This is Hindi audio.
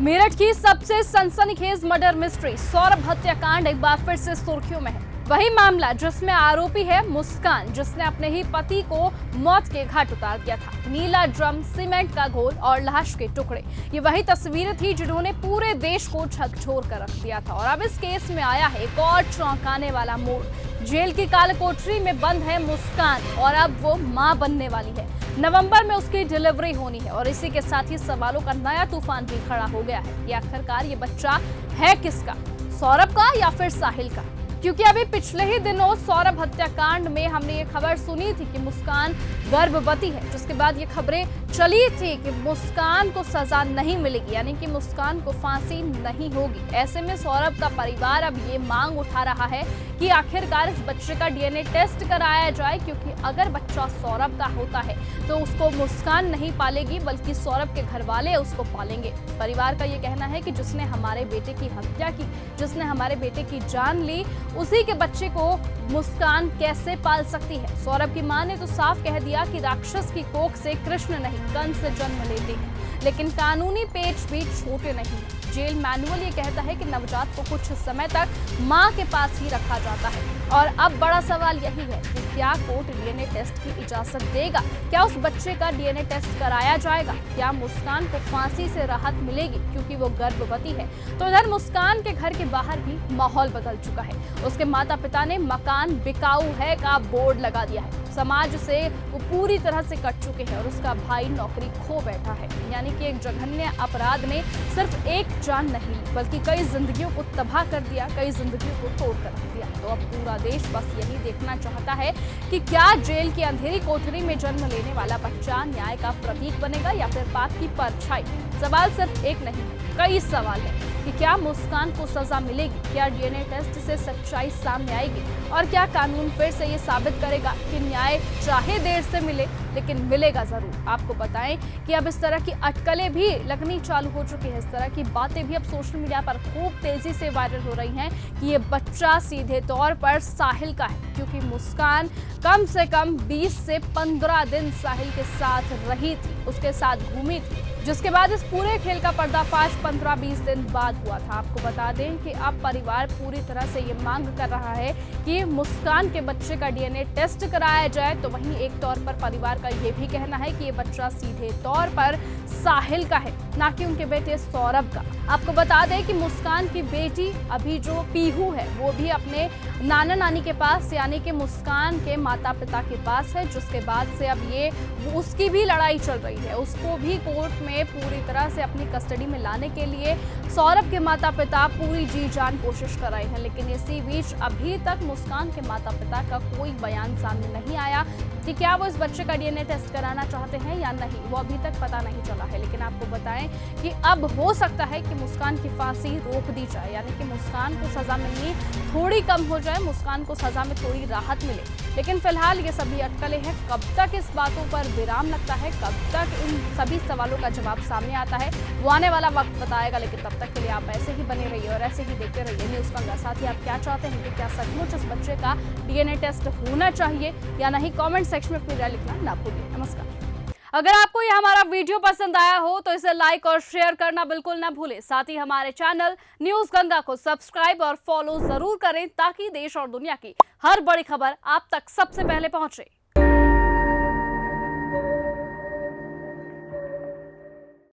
मेरठ की सबसे सनसनीखेज मर्डर मिस्ट्री सौरभ हत्याकांड एक बार फिर से सुर्खियों में है। वही मामला जिसमें आरोपी है मुस्कान, जिसने अपने ही पति को मौत के घाट उतार दिया था। नीला ड्रम, सीमेंट का घोल और लाश के टुकड़े, ये वही तस्वीरें थी जिन्होंने पूरे देश को झकझोर कर रख दिया था। और अब इस केस में आया है एक और चौंकाने वाला मोड़। जेल की काल कोठरी में बंद है मुस्कान और अब वो मां बनने वाली है। नवंबर में उसकी डिलीवरी होनी है और इसी के साथ ही सवालों का नया तूफान भी खड़ा हो गया है कि आखिरकार ये बच्चा है किसका, सौरभ का या फिर साहिल का। क्योंकि अभी पिछले ही दिनों सौरभ हत्याकांड में हमने ये खबर सुनी थी कि मुस्कान गर्भवती है, जिसके बाद ये खबरें चली थी कि मुस्कान को सजा नहीं मिलेगी, यानी कि मुस्कान को फांसी नहीं होगी। ऐसे में सौरभ का परिवार अब ये मांग उठा रहा है कि आखिरकार इस बच्चे का डीएनए टेस्ट कराया जाए, क्योंकि अगर बच्चा सौरभ का होता है तो उसको मुस्कान नहीं पालेगी बल्कि सौरभ के घर वाले उसको पालेंगे। परिवार का ये कहना है कि जिसने हमारे बेटे की हत्या की, जिसने हमारे बेटे की जान ली, उसी के बच्चे को मुस्कान कैसे पाल सकती है। सौरभ की मां ने तो साफ कह दिया कि राक्षस की कोख से कृष्ण नहीं कंस जन्म लेते हैं, लेकिन कानूनी पेच भी छोटे नहीं है। जेल मैनुअल ये कहता है कि नवजात को कुछ समय तक मां के पास ही रखा जाता है। और अब बड़ा सवाल यही है कि क्या कोर्ट डीएनए टेस्ट की इजाजत देगा, क्या उस बच्चे का डीएनए टेस्ट कराया जाएगा, क्या मुस्कान को फांसी से राहत मिलेगी क्योंकि वो गर्भवती है। तो इधर मुस्कान के घर के बाहर भी माहौल बदल चुका है। उसके माता पिता ने मकान बिकाऊ है का बोर्ड लगा दिया है। समाज से वो पूरी तरह से कट चुके हैं और उसका भाई नौकरी खो बैठा है। यानी कि एक जघन्य अपराध ने सिर्फ एक जान नहीं बल्कि कई जिंदगियों को तबाह कर दिया, कई जिंदगियों को तोड़ कर रख दिया। तो अब पूरा देश बस यही देखना चाहता है कि क्या जेल की अंधेरी कोठरी में जन्म लेने वाला बच्चा न्याय का प्रतीक बनेगा या फिर पाप की परछाई। सवाल सिर्फ एक नहीं, कई सवाल है कि क्या मुस्कान को सजा मिलेगी, क्या डीएनए टेस्ट से सच्चाई सामने आएगी और क्या कानून फिर से ये साबित करेगा कि न्याय चाहे देर से मिले लेकिन मिलेगा जरूर। आपको बताएं कि अब इस तरह की अटकलें भी लगनी चालू हो चुकी है। इस तरह की बातें भी अब सोशल मीडिया पर खूब तेजी से वायरल हो रही हैं कि ये बच्चा सीधे तौर पर साहिल का है, क्योंकि मुस्कान कम से कम 20 से 15 दिन साहिल के साथ रही थी, उसके साथ घूमी थी, जिसके बाद इस पूरे खेल का पर्दाफाश 15-20 दिन बाद हुआ था। आपको बता दें कि अब परिवार पूरी तरह से ये मांग कर रहा है कि मुस्कान के बच्चे का डीएनए टेस्ट कराया जाए। तो वहीं एक तौर पर परिवार का ये भी कहना है कि ये बच्चा सीधे तौर पर साहिल का है, ना कि उनके बेटे सौरभ का। आपको बता दें कि मुस्कान की बेटी अभी जो पीहू है वो भी अपने नाना नानी के पास, यानी कि मुस्कान के माता पिता के पास है, जिसके बाद से अब ये उसकी भी लड़ाई चल रही है। उसको भी कोर्ट में पूरी तरह से अपनी कस्टडी में लाने के लिए सौरभ के माता पिता पूरी जी जान कोशिश कर रहे हैं। लेकिन इसी बीच अभी तक मुस्कान के माता पिता का कोई बयान सामने नहीं आया कि क्या वो इस बच्चे का डीएनए टेस्ट कराना चाहते हैं या नहीं, वो अभी तक पता नहीं चला है। लेकिन आपको बताएं कि अब हो सकता है कि मुस्कान की फांसी रोक दी जाए, यानी कि मुस्कान को सजा मिलनी थोड़ी कम हो जाए, मुस्कान को सजा में थोड़ी राहत मिले। लेकिन फिलहाल ये सभी अटकलें हैं, कब तक इस बातों पर विराम लगता है, कब तक इन सभी सवालों का जवाब सामने आता है, वो आने वाला वक्त बताएगा। लेकिन तब तक के लिए आप ऐसे ही बने रहिए और ऐसे ही देखते रहिए न्यूज़ गंगा। साथ ही आप क्या चाहते हैं कि क्या सचमुच इस बच्चे का डीएनए टेस्ट होना चाहिए या नहीं, कमेंट सेक्शन में अपनी राय लिखना ना भूलिए। नमस्कार। अगर आपको यह हमारा वीडियो पसंद आया हो तो इसे लाइक और शेयर करना बिल्कुल ना भूलें। साथ ही हमारे चैनल न्यूज़ गंगा को सब्सक्राइब और फॉलो जरूर करें ताकि देश और दुनिया की हर बड़ी खबर आप तक सबसे पहले पहुंचे।